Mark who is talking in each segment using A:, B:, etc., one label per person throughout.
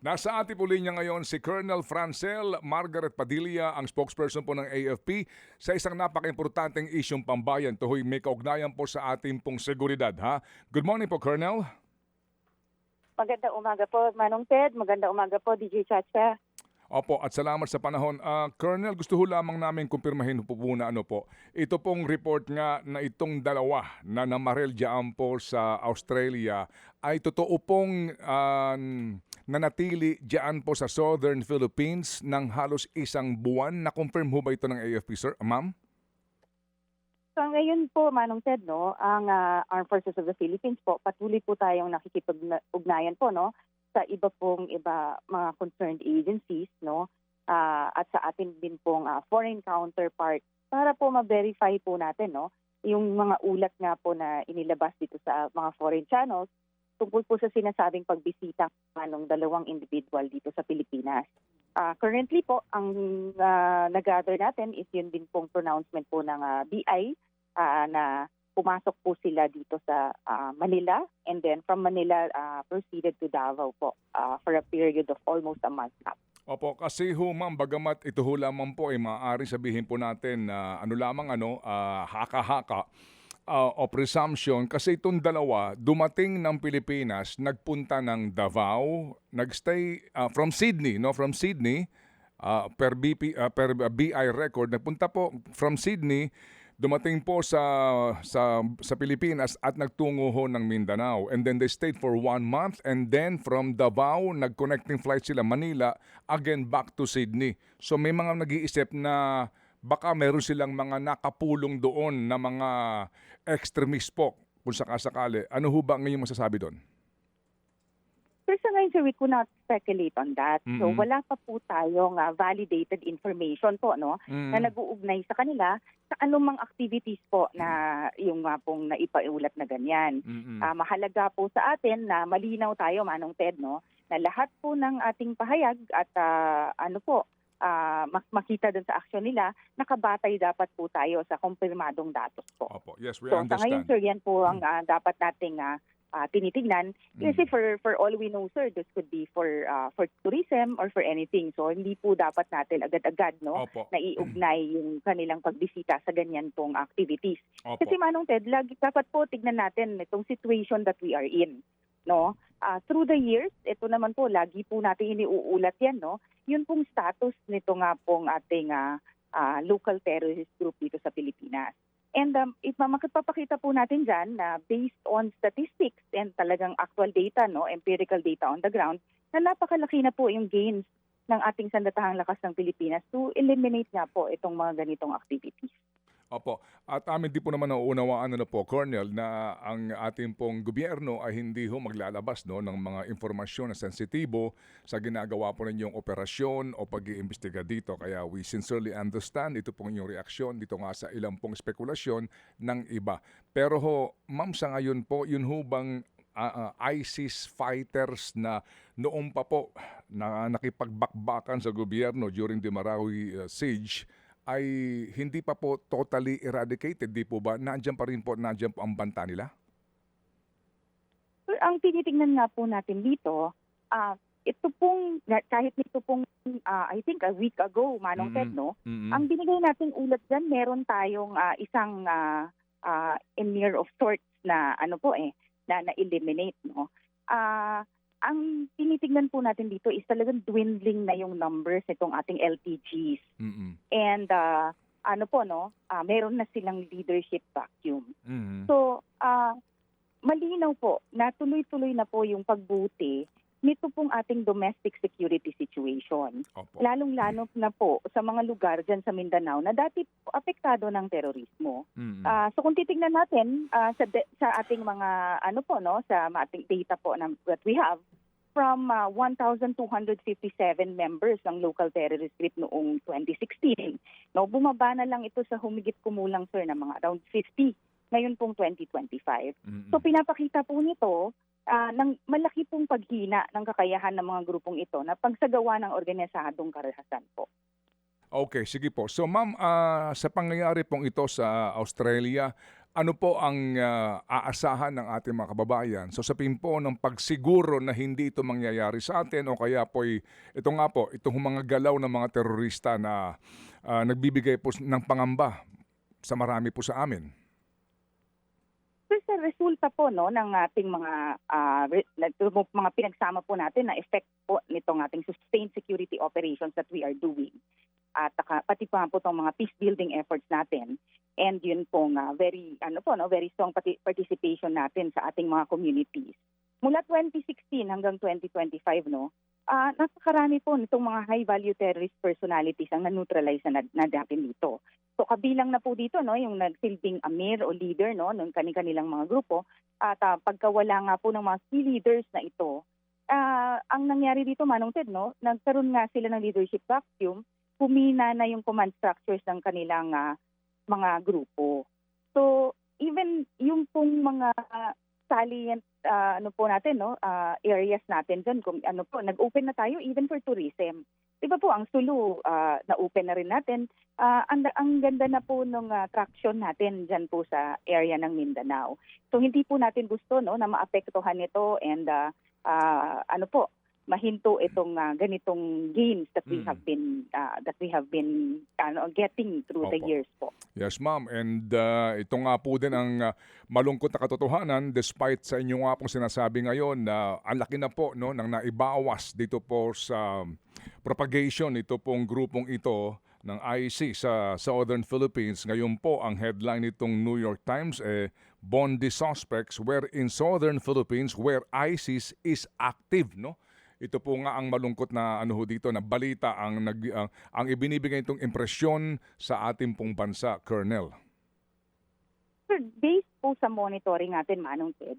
A: Nasa ating po linya ngayon si Colonel Francel Margaret Padilla, ang spokesperson po ng AFP sa isang napaka-importanteng isyong pambayan. Tuhoy may kaugnayan po sa ating pong seguridad. Ha? Good morning po, Colonel.
B: Magandang umaga po, Manong Ted. Magandang umaga po, DJ Chacha.
A: Opo, at salamat sa panahon. Colonel, gusto ho lamang namin kumpirmahin po na ano po. Ito pong report nga na itong dalawa na namaril dyan po sa Australia ay totoo pong nanatili dyan po sa Southern Philippines ng halos isang buwan. Na-confirm ho ba ito ng AFP, sir? Ma'am?
B: So ngayon po, Manong Ted, no, ang Armed Forces of the Philippines po, patuloy po tayong nakikipag-ugnayan po, no, sa iba mga concerned agencies, no, at sa atin din pong foreign counterpart para po ma-verify po natin, no, yung mga ulat nga po na inilabas dito sa mga foreign channels tungkol po sa sinasabing pagbisita ng dalawang individual dito sa Pilipinas. Currently po, ang nag-gather natin is yun din pong pronouncement po ng BI na pumasok po sila dito sa Manila, and then from Manila proceeded to Davao po for a period of almost a month now.
A: Opo, kasi ho ma'am, bagamat ito ho lamang po ay maaaring sabihin po natin na haka-haka o presumption, kasi itong dalawa dumating ng Pilipinas, nagpunta ng Davao, nagstay from Sydney, no, from Sydney per BI record, nagpunta po from Sydney, dumating po sa Pilipinas at nagtungo ho ng Mindanao, and then they stayed for 1 month, and then from Davao nag-connecting flight sila Manila, again back to Sydney. So may mga nag-iisip na baka meron silang mga nakapulong doon na mga extremist po kung sakasakali. Ano ho ba ngayon masasabi doon?
B: Sir, sa ngayon, sir, we could not speculate on that. So wala pa po tayong validated information po, no, na nag-uugnay sa kanila sa anumang activities po na yung pong naipaulat na ganyan. Mahalaga po sa atin na malinaw tayo, Manong Ted, no, na lahat po ng ating pahayag at makita dun sa aksyon nila, nakabatay dapat po tayo sa kumpirmadong datos po.
A: Opo. Yes, we
B: So
A: understand.
B: sa ngayon, sir, yan po ang dapat nating tinitignan. Kasi for all we know, sir, this could be for tourism or for anything. So hindi po dapat natin agad-agad, no,
A: Opo.
B: na iugnay yung kanilang pagbisita sa ganyan pong activities.
A: Opo.
B: Kasi, Manong Ted, dapat po tignan natin itong situation that we are in, no? Through the years, ito naman po, lagi po natin iniuulat yan, no? Yun pong status nito nga pong ating local terrorist group dito sa Pilipinas. And makapapakita po natin dyan na based on statistics and talagang actual data, no, empirical data on the ground, na napakalaki na po yung gains ng ating sandatahang lakas ng Pilipinas to eliminate nga po itong mga ganitong activities.
A: Opo. At amin di po naman nauunawaan po, Colonel, na ang ating pong gobyerno ay hindi ho maglalabas, no, ng mga informasyon na sensitibo sa ginagawa po ninyong operasyon o pag-iimbestiga dito. Kaya we sincerely understand ito pong inyong reaksyon dito nga sa ilang pong spekulasyon ng iba. Pero ho, ma'am, sa ngayon po, yun ho bang ISIS fighters na noong pa po na nakipagbakbakan sa gobyerno during the Marawi siege ay hindi pa po totally eradicated, di po ba? Nandiyan pa rin po, nandiyan po ang banta nila?
B: So, ang tinitingnan nga po natin dito, ito pong, kahit nito pong, I think a week ago, Manong Ted, no, ang binigay nating ulat dyan, meron tayong isang emir of sorts na na na-eliminate, no. Ang tinitingnan po natin dito is talagang dwindling na yung numbers itong ating LTGs. And meron na silang leadership vacuum. So, malinaw po na tuloy-tuloy na po yung pagbuti nito pong ating domestic security situation.
A: Opo.
B: Lalong-lalo na po sa mga lugar dyan sa Mindanao na dati po apektado ng terorismo. So kung titingnan natin sa ating mga sa ating data po that we have, from 1,257 members ng local terrorist group noong 2016. No, bumaba na lang ito sa humigit kumulang, sir, na mga around 50 ngayon pong 2025. So pinapakita po nito ng malaki pong paghina ng kakayahan ng mga grupong ito na pagsagawa ng organisadong karahasan po.
A: Okay, sige po. So ma'am, sa pangyayari pong ito sa Australia, ano po ang aasahan ng ating mga kababayan? So sapin po ng pagsiguro na hindi ito mangyayari sa atin o kaya po ito nga po, itong mga galaw ng mga terorista na nagbibigay po ng pangamba sa marami po sa amin.
B: So, sa resulta po no ng ating mga pinagsama po natin na effect po nitong ating sustained security operations that we are doing at pati pa po itong mga peace building efforts natin, and yun pong very strong participation natin sa ating mga communities. Mula 2016 hanggang 2025 napakarami po nitong mga high value terrorist personalities ang na-neutralize na natin dito. So kabilang na po dito yung nagsilbing amir o leader ng kanilang mga grupo, at pagkawala nga po ng mga key leaders na ito, ang nangyari dito, Manong Ted, nagkaroon nga sila ng leadership vacuum, humina na yung command structures ng kanilang mga grupo. So even yung pong mga salient areas natin dyan, kung nag-open na tayo even for tourism. Diba po, ang Sulu, na-open na rin natin. Ang ganda na po ng traction natin dyan po sa area ng Mindanao. So hindi po natin gusto na maapektuhan ito and mahinto itong ganitong gains that we have been getting through the
A: Opo.
B: years po.
A: Yes, ma'am. And ito nga po din ang malungkot na katotohanan despite sa inyo nga pong sinasabi ngayon na ang laki na po ng naibawas dito po sa propagation ito pong grupong ito ng IC sa Southern Philippines. Ngayon po ang headline nitong New York Times, Bondi suspects were in Southern Philippines where ISIS is active, no? Ito po nga ang malungkot na dito na balita ang ibinibigay itong impresyon sa ating pong bansa, Colonel.
B: Sir, based po sa monitoring natin, Manong Ted,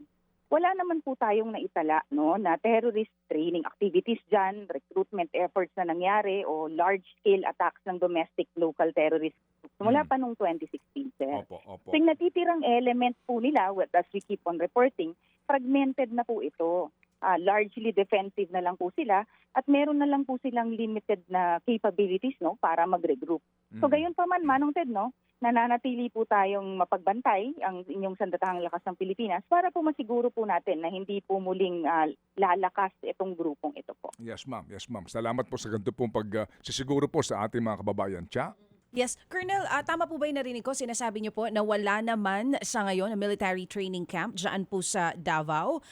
B: wala naman po tayong naitala na terrorist training activities dyan, recruitment efforts na nangyari o large-scale attacks ng domestic local terrorist groups mula pa noong 2016, sir.
A: Opo.
B: So yung natitirang element po nila, as we keep on reporting, fragmented na po ito. Largely defensive na lang po sila at meron na lang po silang limited na capabilities para mag-regroup. So gayon pa man, Manong Ted, nananatili po tayong mapagbantay ang inyong sandatahang lakas ng Pilipinas para po masiguro po natin na hindi po muling lalakas itong grupong ito po.
A: Yes, ma'am. Yes, ma'am. Salamat po sa ganito pong pagsisiguro po sa ating mga kababayan. Cha?
C: Yes. Colonel, tama po ba yung narinig ko? Sinasabi niyo po na wala naman sa ngayon na military training camp dyan po sa Davao.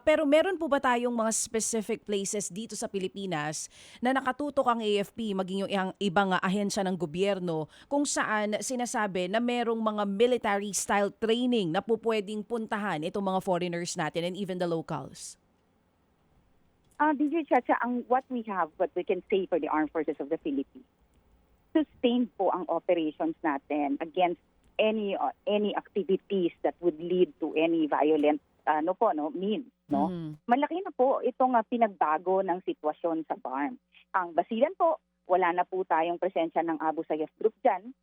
C: Pero meron po ba tayong mga specific places dito sa Pilipinas na nakatutok ang AFP, maging yung ibang ahensya ng gobyerno, kung saan sinasabi na merong mga military style training na po pwedeng puntahan itong mga foreigners natin and even the locals?
B: DJ Chacha, what we can say for the Armed Forces of the Philippines, sustained po ang operations natin against any activities that would lead to any violent means. Malaki na po itong pinagbago ng sitwasyon sa BARM. Ang Basilan po, wala na po tayong presensya ng Abu Sayyaf Group dyan.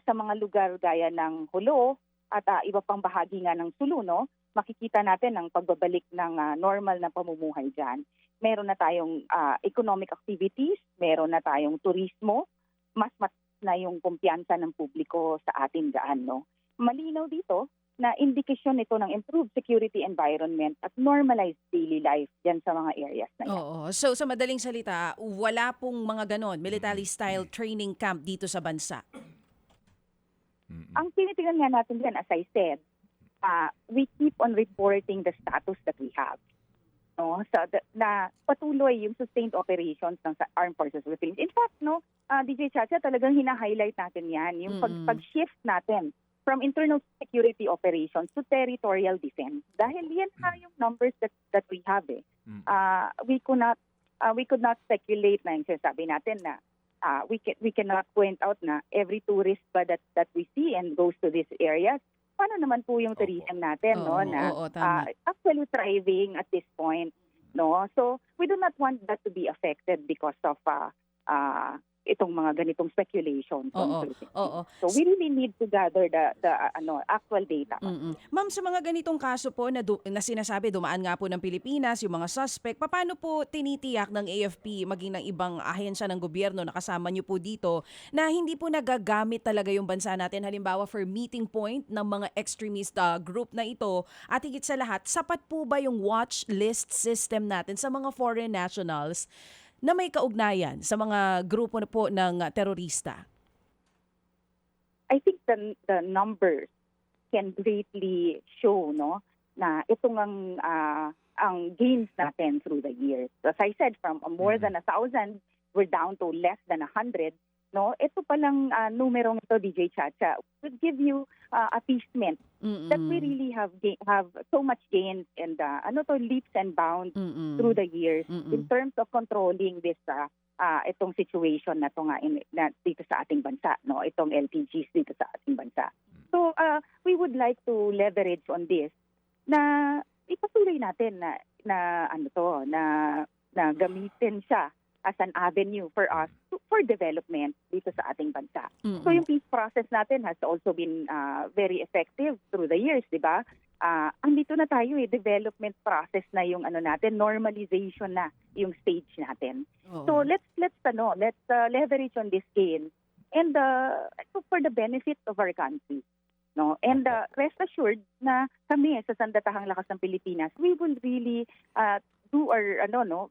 B: Sa mga lugar gaya ng Jolo at iba pang bahagi nga ng Sulu, makikita natin ang pagbabalik ng normal na pamumuhay dyan. Meron na tayong economic activities, meron na tayong turismo, mas na yung kumpiyansa ng publiko sa atin daan. Malinaw dito na indikasyon ito ng improved security environment at normalized daily life dyan sa mga areas na yan.
C: Oo. So sa madaling salita, wala pong mga ganon, military style training camp dito sa bansa?
B: Ang tinitingnan nga natin dyan, as I said, we keep on reporting the status that we have. Na patuloy yung sustained operations ng Armed Forces of the Philippines. In fact, DJ Chacha, talagang hina-highlight natin yan, yung pag-shift natin from internal security operations to territorial defense. Dahil yan yung numbers that we have. We could not speculate na yung sinasabi natin na we cannot point out na every tourist ba that we see and goes to these areas, paano naman po yung tourism natin actually thriving at this point, So we do not want that to be affected because of itong mga ganitong speculations on
C: Oo,
B: certain
C: oo.
B: things. So we really need to gather the actual data.
C: Ma'am, sa mga ganitong kaso po na sinasabi dumaan nga po ng Pilipinas, yung mga suspect, paano po tinitiyak ng AFP maging ng ibang ahensya ng gobyerno na kasama niyo po dito na hindi po nagagamit talaga yung bansa natin halimbawa for meeting point ng mga extremist group na ito at higit sa lahat, sapat po ba yung watch list system natin sa mga foreign nationals na may kaugnayan sa mga grupo na po ng terorista?
B: I think the numbers can greatly show na itong ang gains natin through the years. As I said, from more than 1,000, we're down to less than 100. Ito palang numerong ito, DJ Chacha, will give you appeasement that we really have so much gains and leaps and bounds through the years in terms of controlling this itong situation na to na dito sa ating bansa, itong LTGs dito sa ating bansa. So we would like to leverage on this na ipatuloy natin na gamitin siya as an avenue for us for development dito sa ating bansa. So yung peace process natin has also been very effective through the years, di ba? Andito na tayo development process na yung natin, normalization na yung stage natin. So let's leverage on this gain and for the benefit of our country. And rest assured na kami sa Sandatahang Lakas ng Pilipinas, we will really do our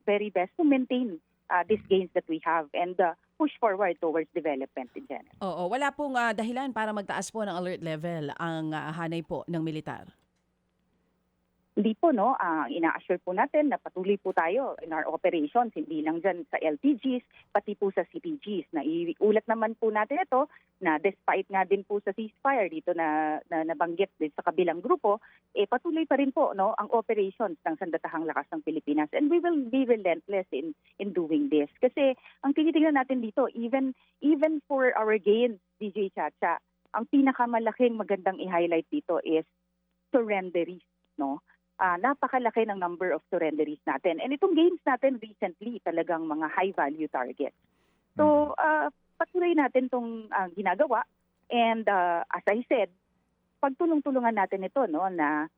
B: very best to maintain these gains that we have and push forward towards development in general.
C: Oo, wala pong dahilan para magtaas po ng alert level ang hanay po ng militar.
B: Hindi po, ina-assure po natin na patuloy po tayo in our operations, hindi lang dyan sa LTGs, pati po sa CPGs. Na iulat naman po natin ito na despite nga din po sa ceasefire dito na nabanggit din sa kabilang grupo, patuloy pa rin po ang operations ng Sandatahang Lakas ng Pilipinas. And we will be relentless in doing this. Kasi ang tinitingnan natin dito, even for our gains, DJ Chacha, ang pinakamalaking magandang i-highlight dito is surrenderies, napakalaki ng number of surrenderies natin. And itong gains natin recently talagang mga high-value targets. So, patuloy natin itong ginagawa. And as I said, pagtulong-tulungan natin ito na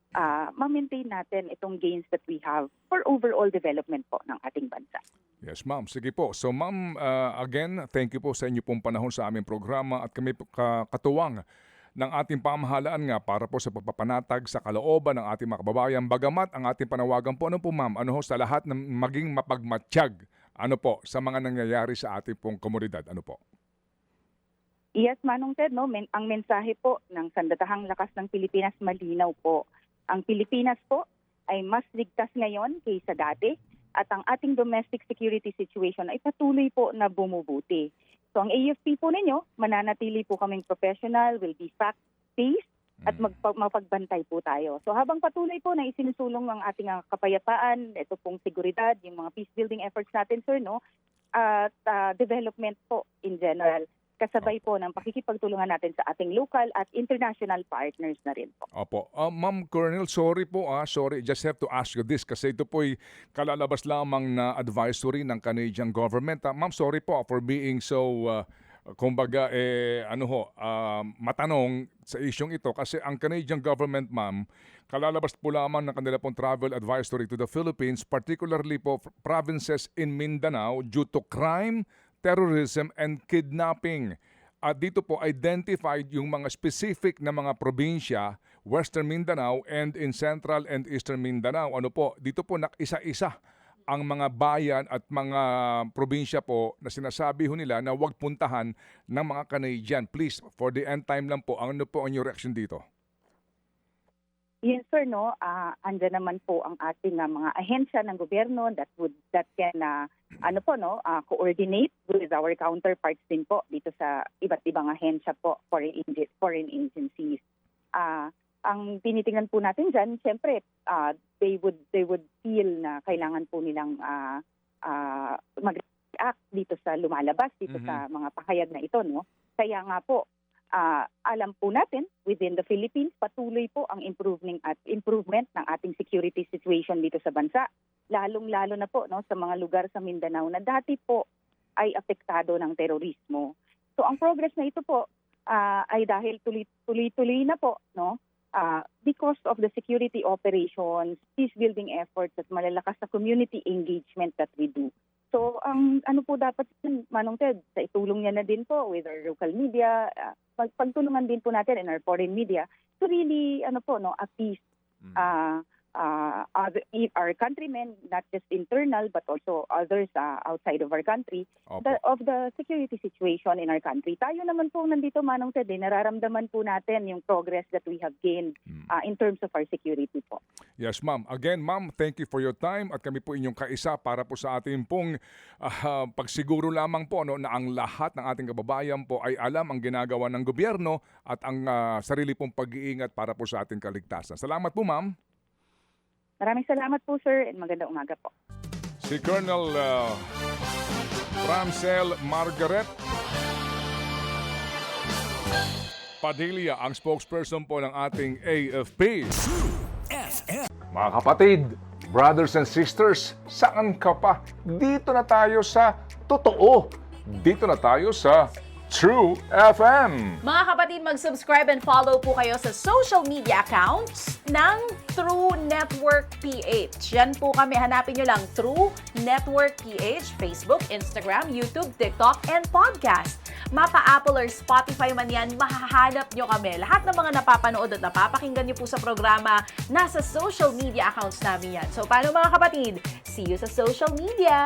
B: ma-maintain natin itong gains that we have for overall development po ng ating bansa.
A: Yes, ma'am. Sige po. So, ma'am, again, thank you po sa inyo pong panahon sa aming programa at kami po katuwang ng ating pamahalaan nga para po sa pagpapanatag sa kalooban ng ating mga kababayan. Bagamat ang ating panawagan po, ma'am, sa lahat ng maging mapagmatsyag, sa mga nangyayari sa ating pong komunidad, po?
B: Yes, Manong Ted, ang mensahe po ng Sandatahang Lakas ng Pilipinas malinaw po. Ang Pilipinas po ay mas ligtas ngayon kaysa dati at ang ating domestic security situation ay patuloy po na bumubuti. So ang AFP po ninyo, mananatili po kaming professional, will be fact-based at mapagbantay po tayo. So habang patuloy po na isinusulong ang ating kapayapaan, ito pong seguridad, yung mga peace building efforts natin, sir, at development po in general, kasabay po ng pakikipagtulungan natin sa ating local at international partners na rin po.
A: Opo. Ma'am Colonel, sorry po. Sorry, just have to ask you this kasi ito po'y kalalabas lamang na advisory ng Canadian government. Ma'am, sorry po for being so, matanong sa isyong ito kasi ang Canadian government, ma'am, kalalabas po lamang ng kanila pong travel advisory to the Philippines, particularly po provinces in Mindanao due to crime, terrorism and kidnapping. At dito po identified yung mga specific na mga probinsya, Western Mindanao and in Central and Eastern Mindanao. Dito po isa-isa ang mga bayan at mga probinsya po na sinasabi nila na huwag puntahan ng mga Canadian. Please, for the end time lang po, ano po ang inyong reaction dito?
B: Yes, sir, andyan naman po ang ating mga ahensya ng gobyerno that can coordinate with our counterparts din po dito sa iba't ibang ahensya po, foreign agencies. Ang tinitingnan po natin dyan, siyempre, they would feel na kailangan po nilang mag-react dito sa lumalabas, dito sa mga pahayag na ito, Kaya nga po, alam po natin, within the Philippines, patuloy po ang improvement ng ating security situation dito sa bansa. Lalong-lalo na po sa mga lugar sa Mindanao na dati po ay apektado ng terorismo. So ang progress na ito po ay dahil tuloy-tuloy na po, no? Because of the security operations, peace building efforts at malalakas na community engagement that we do. So ang ano po dapat Manong Ted, sa itulong niya na din po with our local media, pagtulungan din po natin in our foreign media to really appease our countrymen, not just internal but also others outside of our country,
A: Opo.
B: of the security situation in our country. Tayo naman po nandito, Manong Ted, nararamdaman po natin yung progress that we have gained in terms of our security po.
A: Yes, ma'am. Again, ma'am, thank you for your time at kami po inyong kaisa para po sa ating pong pagsiguro lamang po na ang lahat ng ating kababayan po ay alam ang ginagawa ng gobyerno at ang sarili pong pag-iingat para po sa ating kaligtasan. Salamat po, ma'am.
B: Maraming salamat po, sir, and magandang umaga po.
A: Si Colonel Francel Margaret Padilla, ang spokesperson po ng ating AFP. Mga kapatid, brothers and sisters, saan ka pa? Dito na tayo sa totoo. Dito na tayo sa True FM.
C: Mga kapatid, mag-subscribe and follow po kayo sa social media accounts ng True Network PH. Yan po kami. Hanapin nyo lang True Network PH, Facebook, Instagram, YouTube, TikTok, and podcast. Mapa Apple or Spotify man yan, mahahanap nyo kami. Lahat ng mga napapanood at napapakinggan nyo po sa programa, nasa social media accounts namin yan. So, paano mga kapatid? See you sa social media!